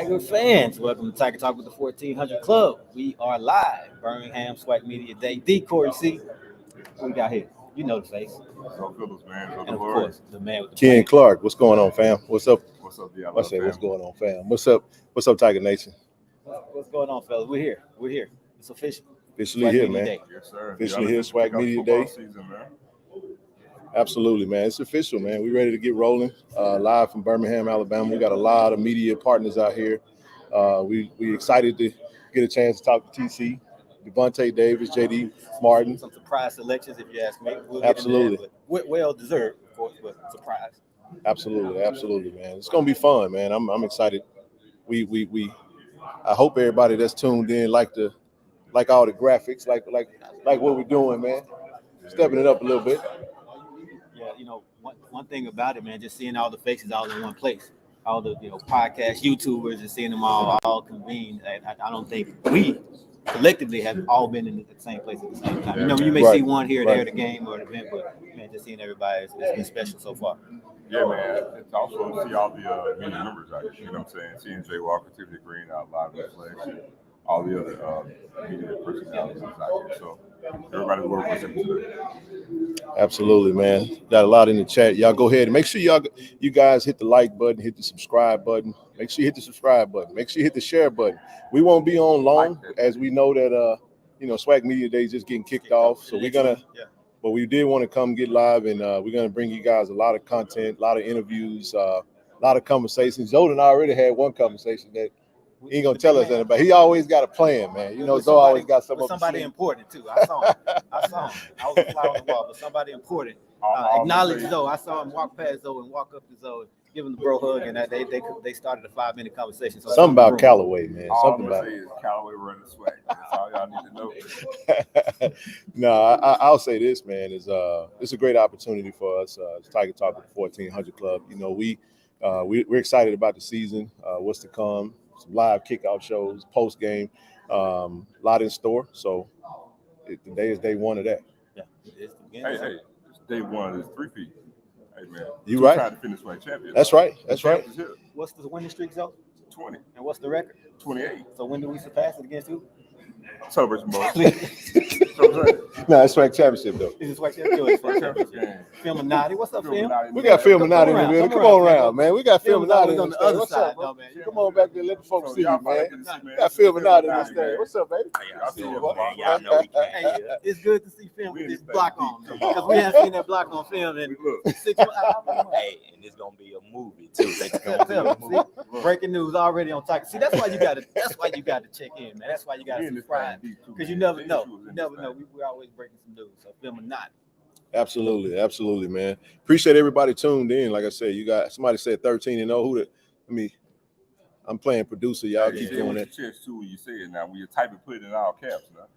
Tiger fans, welcome to Tiger Talk with the 1400 Club. We are live, Birmingham SWAC Media Day. D. Corey C. What we got here? You know the face. So Phillips, man. And of course, the man with the Ken plan. Clark, what's going on, fam? What's up? What's up, y'all? What's going on, fam? What's up, Tiger Nation? What's going on, fellas? We're here. It's official. Officially SWAC here, Media man. Day. Yes, sir. Officially here, SWAC Media Day. Season, man. Absolutely, man. It's official, man. We're ready to get rolling. Live from Birmingham, Alabama. We got a lot of media partners out here. We excited to get a chance to talk to TC, Devontae Davis, JD Martin. Some surprise selections, if you ask me. We'll Absolutely. Get into that, but well deserved, of course, but surprise. Absolutely, man. It's gonna be fun, man. I'm excited. I hope everybody that's tuned in like all the graphics, like what we're doing, man. Stepping it up a little bit. Yeah, one thing about it, man, just seeing all the faces all in one place, all the podcast YouTubers, and seeing them all convened. I don't think we collectively have all been in the same place at the same time. You may see one here or there at a game or an event, but man, just seeing everybody has been special so far. Yeah, man. It's also to see all the media members out here. You know what I'm saying? Seeing Jay Walker, Tiffany Green out live in the flesh, and all the other media personalities out here. So everybody's working with them today. Absolutely, man. Got a lot in the chat. Y'all go ahead and make sure you guys hit the like button, hit the subscribe button. Make sure you hit the subscribe button. Make sure you hit the share button. We won't be on long, as we know that SWAC Media Day is just getting kicked off. So but we did want to come get live, and we're gonna bring you guys a lot of content, a lot of interviews, a lot of conversations. Jordan already had one conversation that he ain't gonna tell us anything about. He always got a plan, man. Zoe always got somebody important too. I saw him. I was a fly on the wall, but somebody important. Acknowledge Zoe. I saw him walk past Zoe and walk up to Zoe, give him the bro hug, and they started a 5-minute conversation. So something about Callaway, man. Something about Callaway running SWAC. That's all y'all need to know. No, I'll say this, man. It's a great opportunity for us. Tiger Talk with the 1400 Club. We're excited about the season. What's to come. Some live kickoff shows, post game, a lot in store. So today is day one of that. Yeah. Hey, it's day one of this 3-peat. Hey, man. You right. Trying to finish SWAC champion. That's right. What's the winning streak, Zoe? 20. And what's the record? 28. So when do we surpass it against who? Celebration Bowl. No, it's SWAC championship though. It's SWAC championship. Phil Minotti, what's up, Phil? We got Phil Minotti in the building. Come on around, man. We got Phil Minotti on the other side. No, man. Come on back there, let the folks see you, man. We got Phil Minotti in the stand. What's up, baby? Y'all know we can't. Hey, it's good to see Phil with this block on, because we haven't seen that block on film in 6 months. Hey, and it's gonna be a movie too. Breaking news already on Tiger. See, that's why you got to check in, man. That's why you got to subscribe, because you never know. We're always breaking some news. So Phil Minotti. Absolutely, man. Appreciate everybody tuned in. Like I said, you got somebody said 13-0. I'm playing producer. Y'all keep doing that. Chest too when you say it now. When you type and put it in all caps now.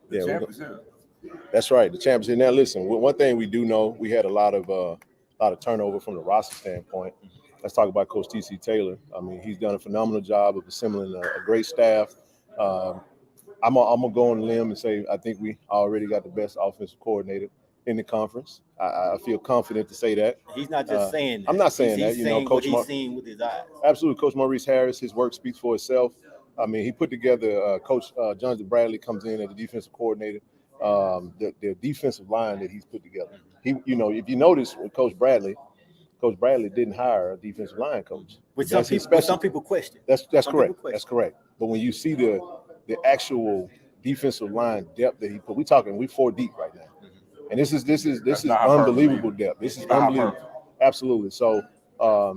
The champ is here. That's right. The champ is here. Now listen, one thing we do know, we had a lot of turnover from the roster standpoint. Let's talk about Coach TC Taylor. He's done a phenomenal job of assembling a great staff. I'm gonna go on a limb and say I think we already got the best offensive coordinator in the conference. I feel confident to say that. He's not just saying that. I'm not saying that. Saying Coach he's seen with his eyes. Absolutely, Coach Maurice Harris. His work speaks for itself. He put together. Coach Jonathan Bradley comes in as the defensive coordinator. The defensive line that he's put together. If you notice with Coach Bradley didn't hire a defensive line coach. Which some people question. That's correct. That's correct. But when you see the actual defensive line depth that he put, we're 4 deep right now. And this is unbelievable depth. This is unbelievable. Absolutely. So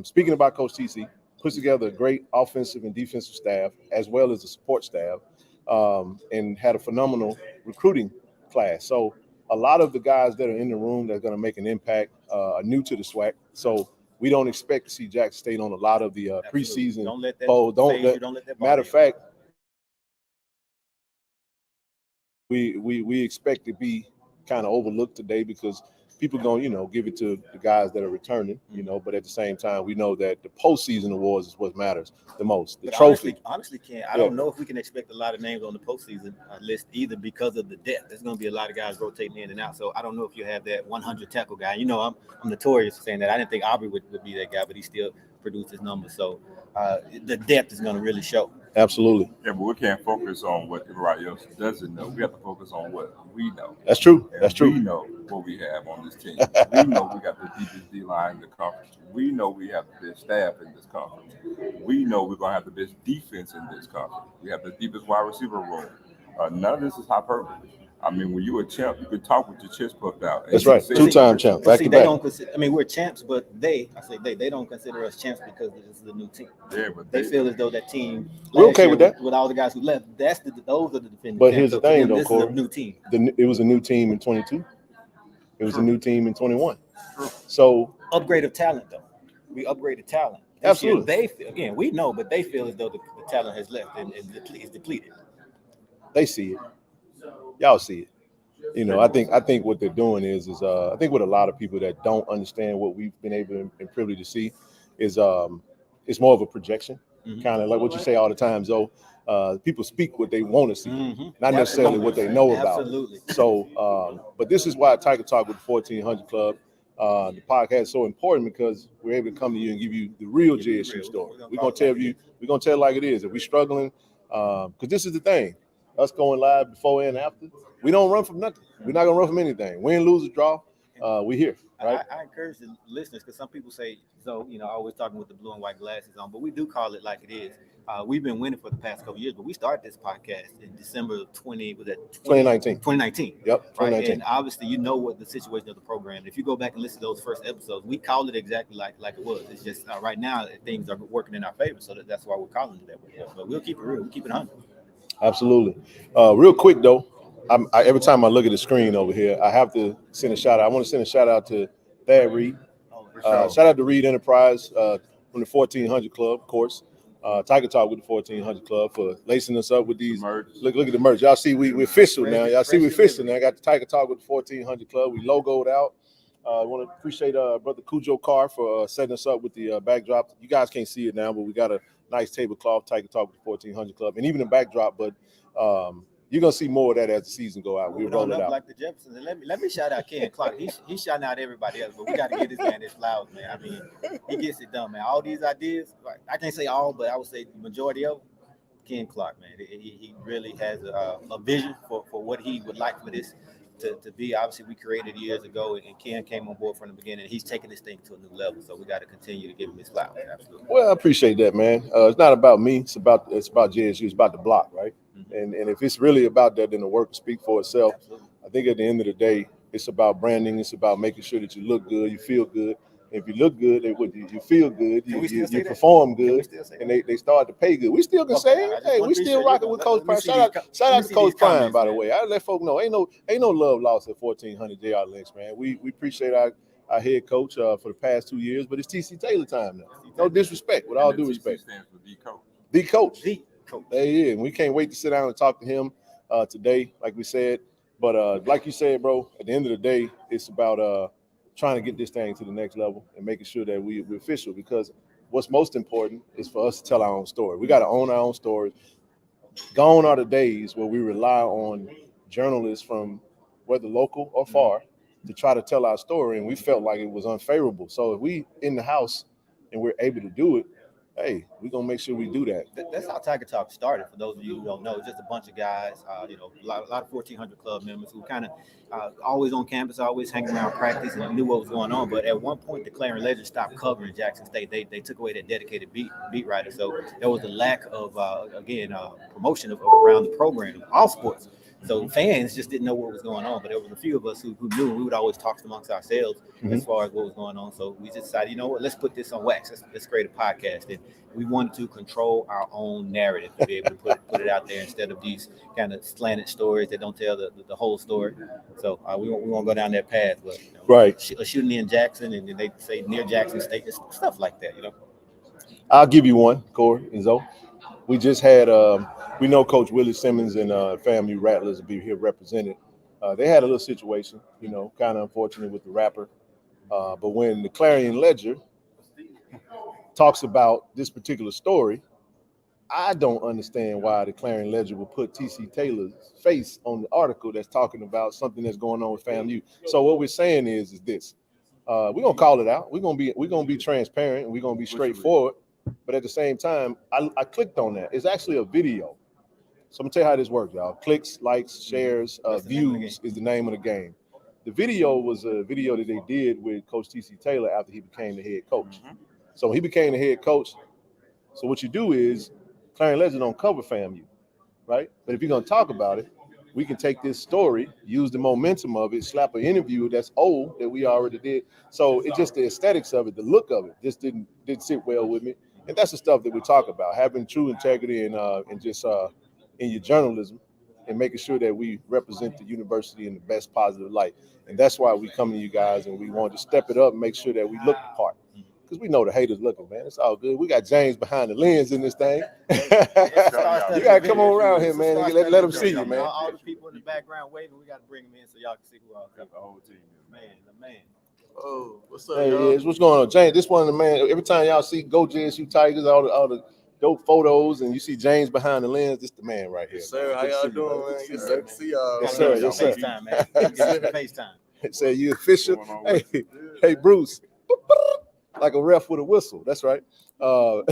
speaking about Coach TC, puts together a great offensive and defensive staff as well as the support staff, and had a phenomenal recruiting class. So a lot of the guys that are in the room that's going to make an impact are new to the SWAC. So we don't expect to see Jackson State on a lot of the preseason polls. Matter of fact, we expect to be kind of overlooked today because people going to give it to the guys that are returning, but at the same time we know that the postseason awards is what matters the most. The trophy. Honestly, Ken, I don't know if we can expect a lot of names on the postseason list either because of the depth. There's going to be a lot of guys rotating in and out. So I don't know if you have that 100 tackle guy. I'm notorious for saying that. I didn't think Aubrey would be that guy, but he's still produce this number. So the depth is going to really show. Absolutely. Yeah, but we can't focus on what everybody else doesn't know. We have to focus on what we know. That's true. And That's true. We know what we have on this team. We know we got the deepest D line in the conference. We know we have the best staff in this conference. We know we're going to have the best defense in this conference. We have the deepest wide receiver room. None of this is hyperbole. I mean, when you're a champ, you can talk with your chest puffed out. That's right. Two-time champ. Back to they back. don't consider, I mean, we're champs, but they don't consider us champs because this is a new team. Yeah, but they feel as though that team. We're okay with that. With all the guys who left, those are the defending. But here's the thing, though, Corey. This is a new team. It was a new team in 22. It was a new team in 21. So upgrade of talent, though. We upgraded talent. Absolutely. They feel, again, we know, but they feel as though the talent has left and is depleted. They see it. Y'all see it. You know, I think what they're doing is I think what a lot of people that don't understand what we've been able and privileged to see is it's more of a projection, kind of like what you say all the time, Zoe. People speak what they want to see, not necessarily what they know about. Absolutely. So, but this is why Tiger Talk with the 1400 Club, the podcast is so important because we're able to come to you and give you the real JSU story. We're gonna tell you, we're gonna tell it like it is. If we're struggling, because this is the thing, us going live before and after, we don't run from nothing. We're not gonna run from anything. Win, lose, or draw, we're here. Right? I encourage the listeners because some people say, so always talking with the blue and white glasses on, but we do call it like it is. We've been winning for the past couple of years, but we started this podcast in December of 2019. 2019. Yep, 2019. Right? And obviously, what the situation of the program. If you go back and listen to those first episodes, we called it exactly like it was. It's just right now things are working in our favor, so that's why we're calling it that way. But we'll keep it real. We'll keep it 100. Absolutely. Real quick though, every time I look at the screen over here, I have to send a shout out. I want to send a shout out to Thad Reed. Shout out to Reed Enterprise from the 1400 Club, of course. Tiger Talk with the 1400 Club for lacing us up with these. Look at the merch. Y'all see we're official now. Y'all see we're official now. I got the Tiger Talk with the 1400 Club. We logoed out. I want to appreciate Brother Cujo Carr for setting us up with the backdrop. You guys can't see it now, but we got a nice tablecloth, Tiger Talk with the 1400 Club, and even the backdrop. But you're gonna see more of that as the season go out. We'll roll it out. Like the Jeffersons. And let me shout out Ken Clark. He's shouting out everybody else, but we got to give this man his flowers, man. I mean, he gets it done, man. All these ideas, I can't say all, but I would say the majority of them, Ken Clark, man. He really has a vision for what he would like for this to be. Obviously, we created years ago, and Ken came on board from the beginning. He's taking this thing to a new level, so we got to continue to give him his flowers. Absolutely. Well, I appreciate that, man. It's not about me. It's about JSU. It's about the block, right? And if it's really about that, then the work will speak for itself. Absolutely. I think at the end of the day, it's about branding. It's about making sure that you look good, you feel good. And if you look good, you feel good, you perform good, and they start to pay good. We still can say, hey, we still rocking with Coach Prime. Shout out to Coach Prime, by the way. I let folks know ain't no love lost at 1400 JR Lynch, man. We appreciate our head coach for the past 2 years, but it's TC Taylor time now. No disrespect, with all due respect. Stands for the coach. The coach. There he is. And we can't wait to sit down and talk to him today, like we said. But like you said, bro, at the end of the day, it's about trying to get this thing to the next level and making sure that we're official, because what's most important is for us to tell our own story. We got to own our own stories. Gone are the days where we rely on journalists from whether local or far to try to tell our story, and we felt like it was unfavorable. So if we in the house and we're able to do it, hey, we're going to make sure we do that. That's how Tiger Talk started. For those of you who don't know, just a bunch of guys, a lot of 1400 Club members who kind of always on campus, always hanging around practice and knew what was going on. But at one point, the Clarion Ledger stopped covering Jackson State. They took away that dedicated beat writer. So there was a lack of, promotion around the program, all sports. So fans just didn't know what was going on, but there was a few of us who knew. We would always talk amongst ourselves as far as what was going on. So we just decided, let's put this on wax. Let's create a podcast. And we wanted to control our own narrative to be able to put it out there instead of these kind of slanted stories that don't tell the whole story. So we won't go down that path. But right, a shooting in Jackson, and then they say near Jackson State, stuff like that. I'll give you one, Corey and Zoe. We just had we know Coach Willie Simmons and FAMU Rattlers will be here represented. They had a little situation, kind of unfortunate with the rapper. But when the Clarion Ledger talks about this particular story, I don't understand why the Clarion Ledger will put TC Taylor's face on the article that's talking about something that's going on with FAMU. So what we're saying is this. We're gonna call it out. We're gonna be transparent and we're gonna be straightforward. But at the same time, I clicked on that. It's actually a video. So I'm gonna tell you how this works, y'all. Clicks, likes, shares, views is the name of the game. The video was a video that they did with Coach T.C. Taylor after he became the head coach. So when he became the head coach, so what you do is Clarion Ledger don't cover FAMU, right? But if you're gonna talk about it, we can take this story, use the momentum of it, slap an interview that's old that we already did. So it's just the aesthetics of it, the look of it, just didn't sit well with me. And that's the stuff that we talk about, having true integrity and just in your journalism and making sure that we represent the university in the best positive light. And that's why we come to you guys and we want to step it up and make sure that we look the part. Because we know the haters looking, man. It's all good. We got James behind the lens in this thing. You got to come on around here, man, and let them see you, man. All the people in the background waving, we got to bring them in so y'all can see who all got the whole team. Man, the man. Oh, what's up, Hey, y'all? what's going on, James? This one of the man. Every time y'all see Go JSU Tigers, all the dope photos, and you see James behind the lens, this the man right here. Yes, sir. How y'all doing, man? Yes, sir. Good to see y'all. Yes, sir. Yes, sir. FaceTime, man. FaceTime. Say you official. Hey, Bruce. Like a ref with a whistle. That's right. So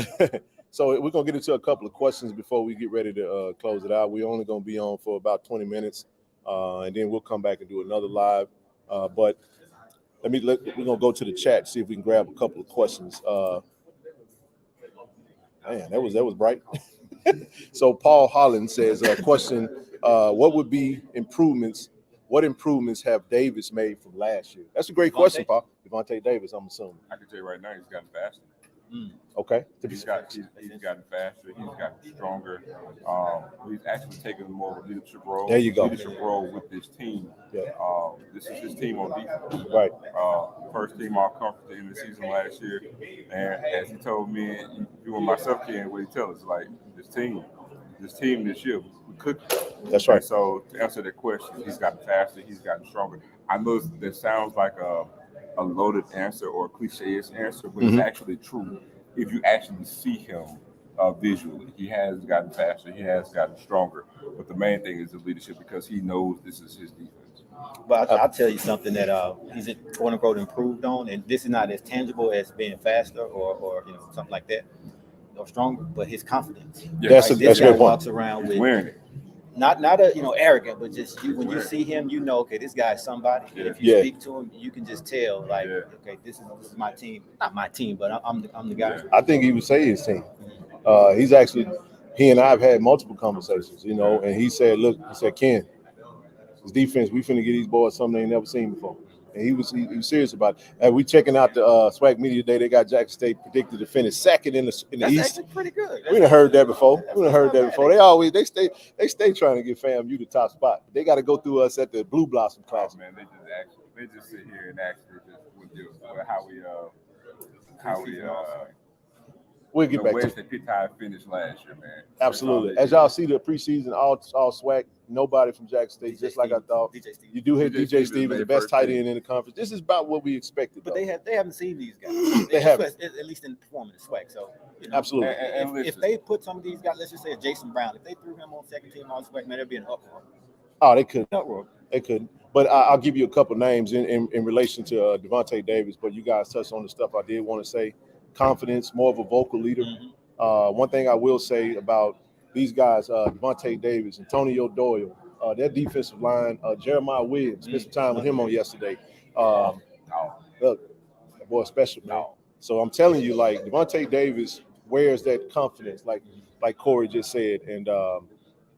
we're gonna get into a couple of questions before we get ready to close it out. We're only gonna be on for about 20 minutes, and then we'll come back and do another live. But we're gonna go to the chat, see if we can grab a couple of questions. Man, that was bright. So Paul Holland says, question: what would be improvements? What improvements have Davis made from last year? That's a great question, Paul. Devontae Davis, I'm assuming. I can tell you right now, he's gotten faster. Okay. He's gotten faster. He's gotten stronger. He's actually taken more of a leadership role. There you go. Leadership role with this team. Yeah. This is his team on defense. Right. First team all conference in the season last year. And as he told me, and you and myself, Ken, what he tells us, like this team this year, we cooked. That's right. And so to answer that question, he's gotten faster. He's gotten stronger. I know that sounds like a loaded answer or a cliche-ish answer, but it's actually true. If you actually see him visually, he has gotten faster, he has gotten stronger. But the main thing is the leadership because he knows this is his defense. But I'll tell you something that he's quote unquote improved on, and this is not as tangible as being faster or something like that or stronger, but his confidence. Yeah, that's this a guy good walks point. around He's with wearing it. not arrogant, but just when you see him, you know, okay, this guy's somebody. Yeah. If you speak to him, you can just tell, like, okay, this is my team. Not my team, but I'm the guy. I think he would say his team. He and I have had multiple conversations, and he said, Ken, this defense, we finna get these boys something they ain't never seen before. And he was serious about it. And we checking out the SWAC Media today. They got Jackson State predicted to finish second in the East. That's pretty good. We done heard that before. They stay trying to get FAMU the top spot. They got to go through us at the Blue Blossom Classic. Man, they just sit here and actually just how we we'll get back to it. They picked how it finished last year, man. Absolutely. As y'all see the preseason, all SWAC, nobody from Jackson State, just like I thought. You do hit DJ Stevens, the best tight end in the conference. This is about what we expected. But they haven't seen these guys. They haven't. At least in performance SWAC. So absolutely. If they put some of these guys, let's just say Jason Brown, if they threw him on second team all SWAC, man, there'd be an uproar. Oh, they couldn't. Uproar. They couldn't. But I'll give you a couple names in relation to Devontae Davis. But you guys touched on the stuff I did want to say. Confidence, more of a vocal leader. One thing I will say about these guys, Devontae Davis, Antonio Doyle, their defensive line, Jeremiah Williams, spent some time with him on yesterday. Look, that boy special, man. So I'm telling you, like, Devontae Davis wears that confidence, like Corey just said, and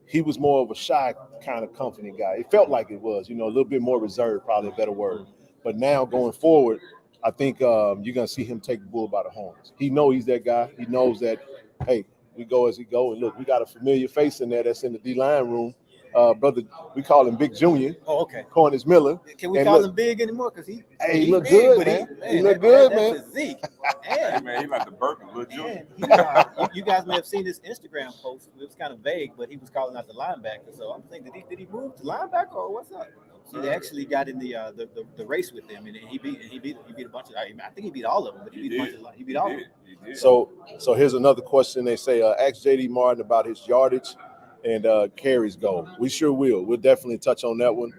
he was more of a shy kind of confident guy. It felt like it was, a little bit more reserved, probably a better word. But now going forward, I think you're going to see him take the bull by the horns. He knows he's that guy. He knows that, hey, we go as he go. And look, we got a familiar face in there that's in the D-line room. Brother, we call him Big Junior. Oh, okay. Cornish Miller. Can we call him Big anymore? Because he look good, man. He look good, man. Physique. Man, he like the Burton, little Junior. You guys may have seen this Instagram post. It was kind of vague, but he was calling out the linebacker. So I'm thinking, did he move to linebacker or what's up? He actually got in the race with them, and he beat a bunch of. I think he beat all of them, but he beat all of them. So here's another question. They say, ask JD Martin about his yardage and carries goal. We sure will. We'll definitely touch on that one.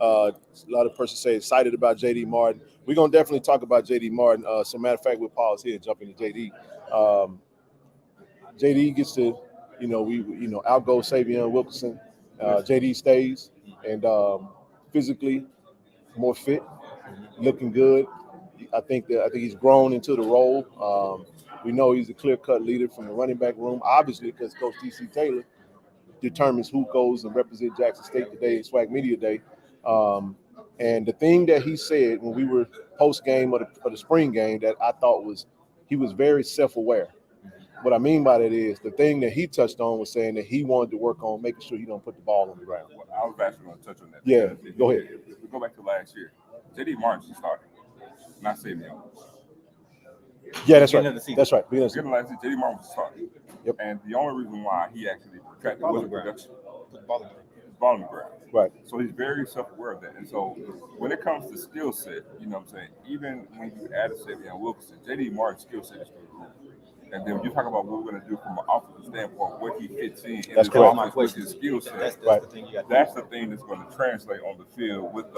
A lot of persons say excited about JD Martin. We're gonna definitely talk about JD Martin. So matter of fact, we'll pause here and jump into JD. JD gets to, outgo Savion Wilkerson. JD stays and physically more fit, looking good. I think he's grown into the role. We know he's a clear-cut leader from the running back room, obviously, because Coach T.C. Taylor determines who goes and represents Jackson State today, SWAC Media Day. And the thing that he said when we were post-game of the spring game that I thought he was very self-aware. What I mean by that is the thing that he touched on was saying that he wanted to work on making sure he don't put the ball on the ground. Well, I was actually going to touch on that. Yeah, go ahead. If we go back to last year, J.D. Martin started, not Savion. Yeah, that's right. That's right. Beginning last year, J.D. Martin was starting. Yep. And the only reason why he actually retracted was production. Ball on the ground. Right. So he's very self-aware of that. And so when it comes to skill set, you know what I'm saying, even when you added Savion Wilkerson, J.D. Martin's skill set is through the roof. And then when you talk about what we're going to do from an offensive standpoint, where he fits in that's correct. Offense, with his skill set, that's the thing that's the thing that's going to translate on the field with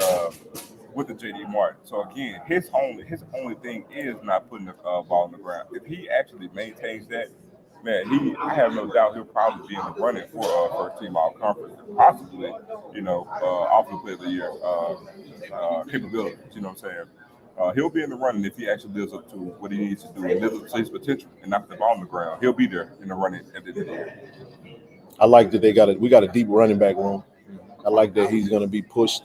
the J.D. Martin. So again, his only thing is not putting the ball on the ground. If he actually maintains that, man, I have no doubt he'll probably be in the running for first team all conference, possibly, offensive player of the year capabilities. You know what I'm saying? He'll be in the running if he actually lives up to what he needs to do and lives up to his potential and knock the ball on the ground. He'll be there in the running at the end of the year. I like that we got a deep running back room. I like that he's going to be pushed.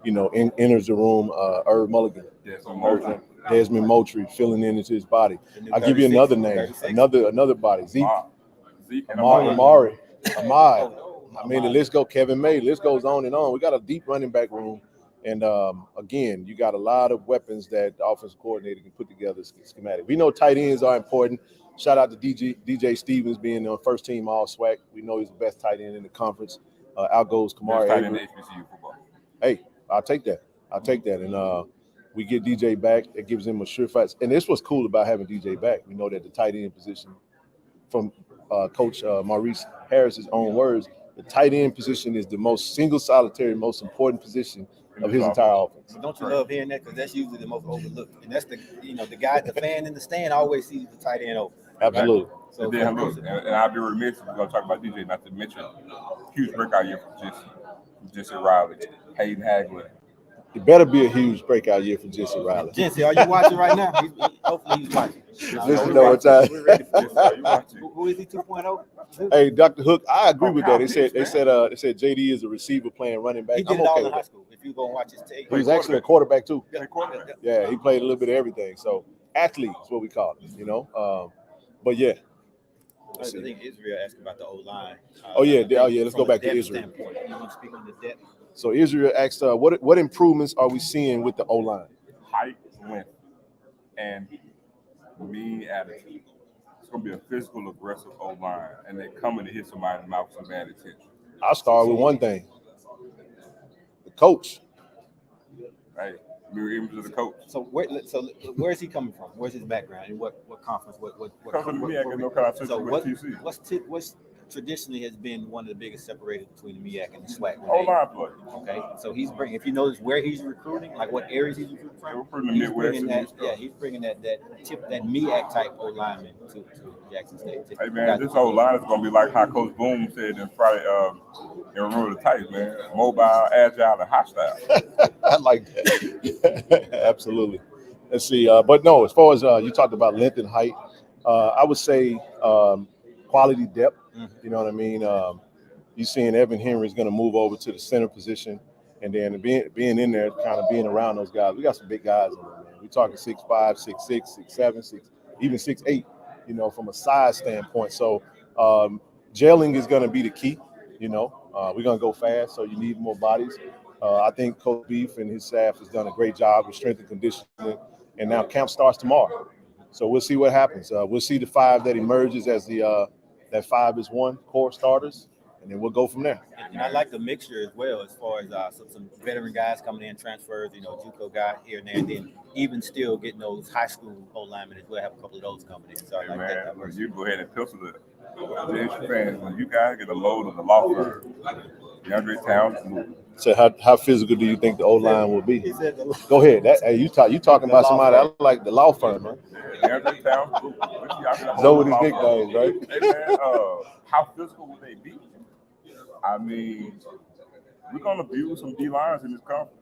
Enters the room. Irv Mulligan, Desmond Moultrie filling into his body. I'll give you another name, another body. Zeke Amari. Ahmad. I mean, the list goes. Kevin May. The list goes on and on. We got a deep running back room. And again, you got a lot of weapons that the offensive coordinator can put together schematic. We know tight ends are important. Shout out to DJ Stevens being on first team all SWAC. We know he's the best tight end in the conference. Out goes Kamari. Best tight end in HBCU football. Hey, I'll take that. And we get DJ back. It gives him a surefire. And this was cool about having DJ back. We know that the tight end position, from Coach Maurice Harris's own words, the tight end position is the most most important position of his entire offense. Don't you love hearing that? Because that's usually the most overlooked, and that's the guy, the fan in the stand always sees the tight end open. Absolutely. Right? So and then look, and I'll be remiss if we're gonna talk about DJ, not to mention huge breakout year from Jesse Riley, Hayden Hagler. It better be a huge breakout year for Jesse Riley. Jesse, are you watching right now? Hopefully he's watching. Listen to what time. Who is he 2.0? Hey, Dr. Hook, I agree with that. They said JD is a receiver playing running back. He did it all in high school. If you go and watch his tape, he was actually a quarterback too. Yeah, he played a little bit of everything. So athlete is what we call it, But yeah. I think Israel asked about the O-line. Let's go back to Israel. You want to speak on the depth? So Israel asked, what improvements are we seeing with the O-line? Height, length, and mean attitude. It's going to be a physical, aggressive O-line, and they're coming to hit somebody in the mouth with some bad intention. I'll start with one thing. The coach. Right. Mirror image of the coach. So where is he coming from? Where's his background? And what conference? What's traditionally has been one of the biggest separators between the MEAC and the SWAC. O-line play. Okay, so he's bringing. If you notice where he's recruiting, like what areas he's recruiting from, he's bringing that MEAC type O lineman to Jackson State. Hey man, this O-line is gonna be like how Coach Boone said in Friday in Remember the Titans, man. Mobile, agile, and hostile. I like that. Absolutely. Let's see. But no, as far as you talked about length and height, I would say quality depth. You know what I mean? You're seeing Evan Henry is going to move over to the center position, and then being in there, kind of being around those guys. We got some big guys in there, man. We're talking 6'5", 6'6", 6'7", even 6'8", from a size standpoint. So gelling is going to be the key. We're going to go fast, so you need more bodies. I think Coach Beef and his staff has done a great job with strength and conditioning, and now camp starts tomorrow. So we'll see what happens. We'll see the 5 that emerges as that 5 is 1 core starters, and then we'll go from there. And I like the mixture as well, as far as some veteran guys coming in, transfers, JUCO guy here and there, and then even still getting those high school O-linemen as well. Have a couple of those coming in. So I like that. You go ahead and pencil it. Fans, when you guys get a load of the law firm, DeAndre Towns moving. So how physical do you think the O line will be? He said Go ahead. Hey, you talking about somebody I like, the law firm, man. DeAndre Towns moving. Know what his nickname, right? Hey man, how physical will they be? I mean, we're gonna abuse some D lines in this conference.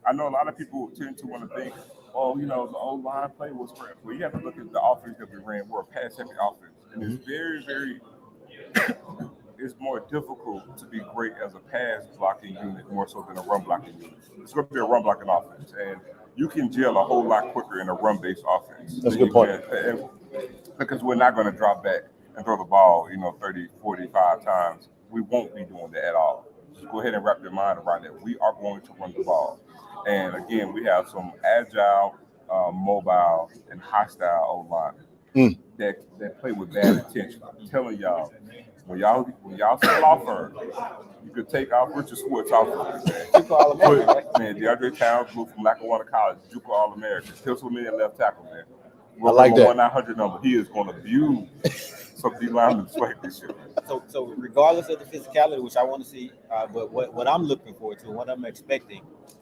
I know a lot of people tend to want to think, oh, the old line play was great. Well, you have to look at the offense that we ran. We're a pass-heavy offense, and it's very, very. It's more difficult to be great as a pass blocking unit more so than a run blocking unit. It's going to be a run blocking offense, and you can gel a whole lot quicker in a run-based offense. That's a good point. Because we're not going to drop back and throw the ball, 30, 45 times. We won't be doing that at all. Just go ahead and wrap your mind around that. We are going to run the ball. And again, we have some agile, mobile, and hostile O-line that play with bad intention. I'm telling y'all, when y'all see a law firm, you could take off Richard Swartz off of it, man. DeAndre Towns moved from Lackawanna College, JUCO All-American, Pennsylvania left tackle, man. I like that. 1-900 number. He is going to abuse some D linemen this year. So regardless of the physicality, which I want to see, but what I'm looking forward to, what I'm expecting,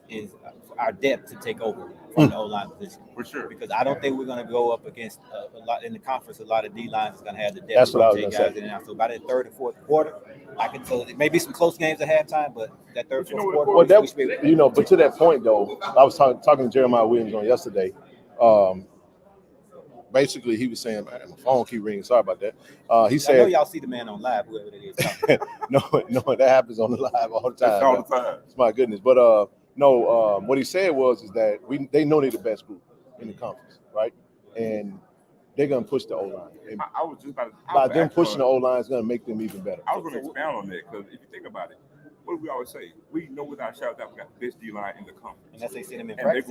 is our depth to take over from the O-line position. For sure. Because I don't think we're going to go up against a lot in the conference. A lot of D lines is going to have the depth. That's what I was going gonna to say. say. So by the third and fourth quarter, I can tell it may be some close games at halftime, but that third and fourth quarter, Well, we should be able to but to that point though, I was talking to Jeremiah Williams on yesterday. Basically, he was saying, man, my phone keep ringing. Sorry about that. He said, I know y'all see the man on live, whoever it is. no, that happens on the live all the time. All the time. My goodness. But what he said is that they know they're the best group in the conference, right? And they're gonna push the O-line. I was just about to. By them pushing the O-line is gonna make them even better. I was going to expound on that because if you think about it, what do we always say? We know without a shadow that we got the best D line in the conference. And that's they see them in And practice.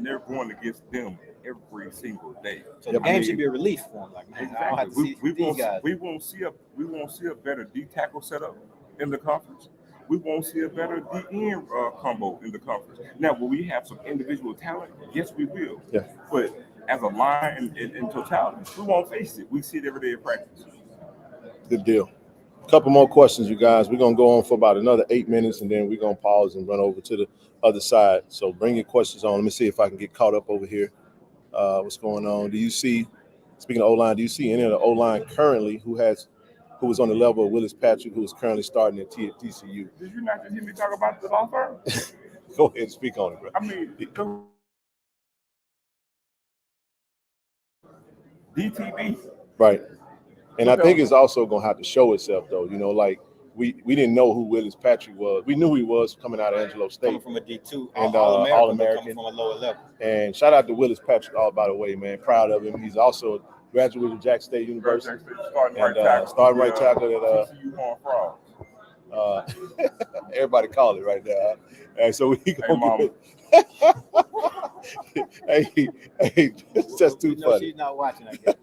they're going against them every single day. So the game should be a relief for them. Like, man, I don't have to see these guys. We won't see a better D tackle setup in the conference. We won't see a better D end combo in the conference. Now, will we have some individual talent? Yes, we will. Yeah. But as a line in totality, we won't face it. We see it every day in practice. Good deal. A couple more questions, you guys. We're gonna go on for about another 8 minutes, and then we're gonna pause and run over to the other side. So bring your questions on. Let me see if I can get caught up over here. What's going on? Do you see? Speaking of O-line, do you see any of the O-line currently who was on the level of Willis Patrick, who is currently starting at TCU? Did you not just hear me talk about the law firm? Go ahead and speak on it, bro. I mean, DTB. Right. And I think it's also going to have to show itself, though. Like we didn't know who Willis Patrick was. We knew he was coming out of Angelo State. Coming from a D2 and All-American from a lower level. And shout out to Willis Patrick, all by the way, man. Proud of him. He's also a graduate of Jack State University. Starting right tackle at TCU Frogs. Everybody call it right now. And so we go. Hey, that's too funny. She's not watching, I guess.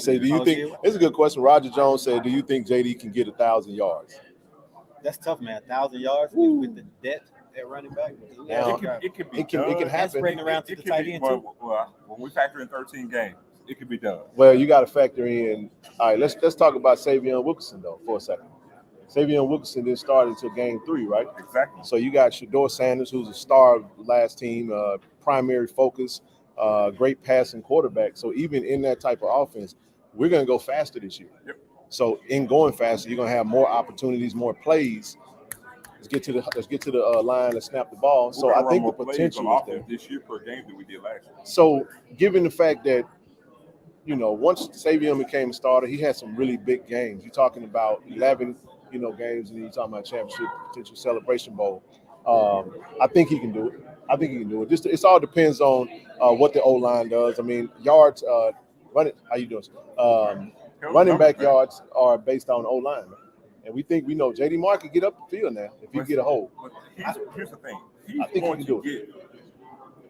Say, do you think? It's a good question. Roger Jones said, "Do you think JD can get 1,000 yards?" That's tough, man. 1,000 yards with the depth at running back. It can happen. Spreading around to the tight end too. Well, when we factor in 13 games, it can be done. Well, you got to factor in. All right, let's talk about Savion Wilkerson though for a second. Savion Wilkerson didn't start until game 3, right? Exactly. So you got Shador Sanders, who's a star of last team, primary focus, great passing quarterback. So even in that type of offense, we're going to go faster this year. Yep. So in going faster, you're going to have more opportunities, more plays. Let's get to the line and snap the ball. So I think the potential is there this year per game than we did last year. So given the fact that, once Savion became a starter, he had some really big games. You're talking about 11 games, and you're talking about championship potential celebration bowl. I think he can do it. Just it all depends on what the O-line does. I mean, yards, running. How you doing? Running back yards are based on O-line, and we know J.D. Mark can get up the field now if he get a hold. Here's the thing. I think he can do it.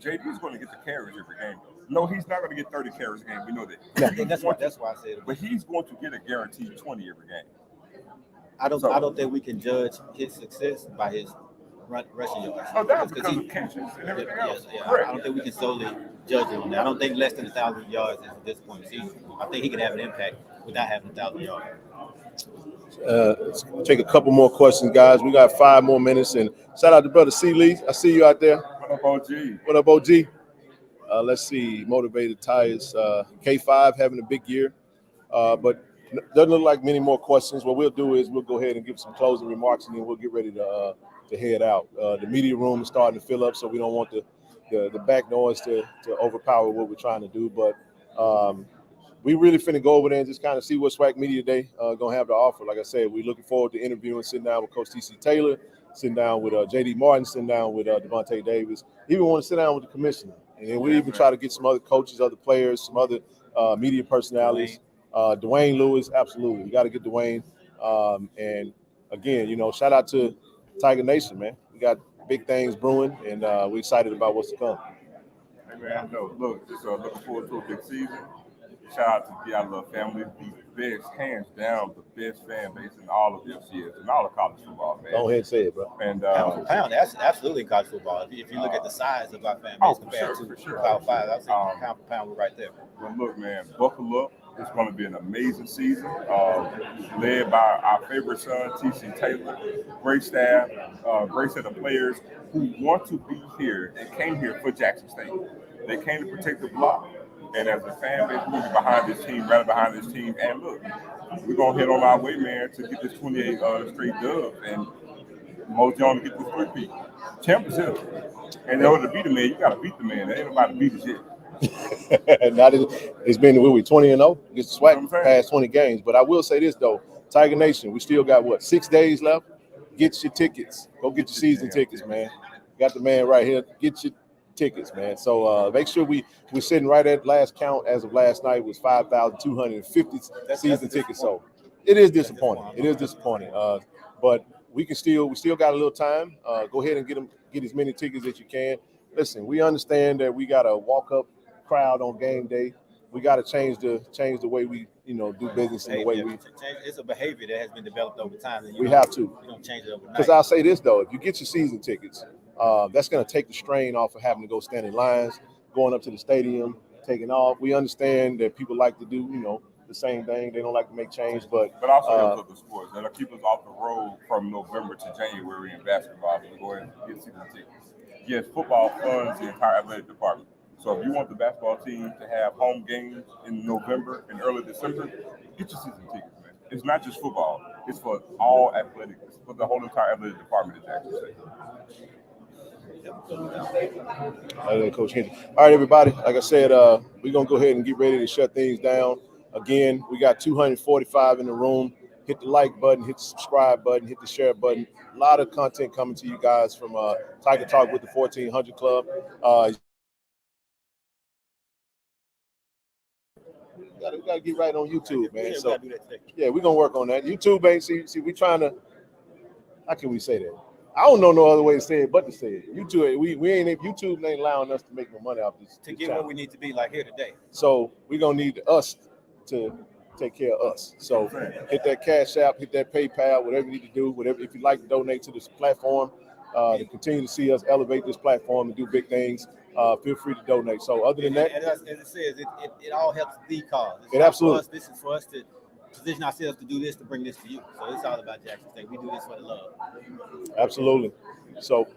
JD is going to get the carries every game. No, he's not going to get 30 carries a game. We know that. Yeah, that's why I said it. But he's going to get a guaranteed 20 every game. I don't think we can judge his success by his rushing yards. Oh, that's because of catches and everything else. I don't think we can solely judge him on that. I don't think less than 1,000 yards is at this point in the season. I think he can have an impact without having 1,000 yards. Let's take a couple more questions, guys. We got 5 more minutes. And shout out to brother C. Lee. I see you out there. What up, OG? What up, OG? Let's see. Motivated Tires. K5 having a big year. But doesn't look like many more questions. What we'll do is we'll go ahead and give some closing remarks, and then we'll get ready to head out. The media room is starting to fill up, so we don't want the back noise to overpower what we're trying to do. But we really finna go over there and just kind of see what SWAC Media Day gonna have to offer. Like I said, we're looking forward to interviewing, sitting down with Coach T.C. Taylor, sitting down with J.D. Martin, sitting down with Devontae Davis. Even want to sit down with the commissioner, and then we even try to get some other coaches, other players, some other media personalities. Dwayne Lewis, absolutely. We got to get Dwayne. And again, shout out to Tiger Nation, man. We got big things brewing, and we're excited about what's to come. Hey, man, look, just looking forward to a big season. Shout out to the I Love family, the best, hands down, the best fan base in all of FCS and all of college football, man. Go ahead and say it, bro. And pound for pound, that's absolutely college football. If you look at the size of our fan base compared to Power 5, I'd say pound for pound, we're right there. Well, look, man, buckle up. It's going to be an amazing season, led by our favorite son, T.C. Taylor. Great staff, great set of players who want to be here and came here for Jackson State. They came to protect the block. And as a fan base, we're behind this team, right behind this team. And look, we're going to head on our way, man, to get this 28 straight dubs. And most y'all to get this 3-peat. Champions here. And in order to beat the man, you got to beat the man. There ain't nobody beat us yet. It's been 20-0 against SWAC past 20 games. But I will say this though, Tiger Nation, we still got 6 days left. Get your tickets. Go get your season tickets, man. Got the man right here. Get your tickets, man. So make sure we're sitting right at last count as of last night was 5,250 season tickets. So it is disappointing. It is disappointing. But we still got a little time. Go ahead and get as many tickets as you can. Listen, we understand that we got a walk up crowd on game day. We got to change the way we do business and the way we. It's a behavior that has been developed over time. And we have to. You don't change it overnight. Because I'll say this though, if you get your season tickets, that's going to take the strain off of having to go stand in lines, going up to the stadium, taking off. We understand that people like to do the same thing. They don't like to make change, but also helps other sports. That'll keep us off the road from November to January in basketball. We go ahead and get season tickets. Yes, football funds the entire athletic department. So if you want the basketball team to have home games in November and early December, get your season tickets, man. It's not just football. It's for all athletics. It's for the whole entire athletic department, as actually say. Coach Henry. All right, everybody. Like I said, we're going to go ahead and get ready to shut things down. Again, we got 245 in the room. Hit the like button, hit the subscribe button, hit the share button. A lot of content coming to you guys from Tiger Talk with the 1400 Club. We gotta get right on YouTube, man. So yeah, we're gonna work on that. YouTube ain't see we trying to. How can we say that? I don't know no other way to say it but to say it. YouTube, YouTube ain't allowing us to make no money off this. To get where we need to be, like here today. So we're gonna need us to take care of us. So hit that Cash App, hit that PayPal, whatever you need to do. Whatever, if you'd like to donate to this platform, to continue to see us elevate this platform and do big things, feel free to donate. So other than that, as it says, it all helps the cause. It absolutely. This is for us to position ourselves to do this, to bring this to you. So it's all about Jackson State. We do this for the love. Absolutely. So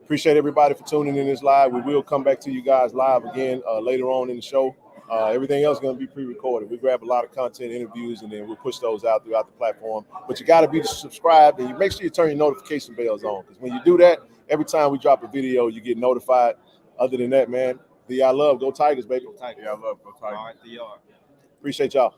appreciate everybody for tuning in this live. We will come back to you guys live again later on in the show. Everything else is going to be pre-recorded. We grab a lot of content, interviews, and then we'll push those out throughout the platform. But you got to be subscribed, and you make sure you turn your notification bells on, because when you do that, every time we drop a video, you get notified. Other than that, man, I love. Go Tigers, baby. Go Tigers. Yeah, I love. Go Tigers. All right, they are. Appreciate y'all.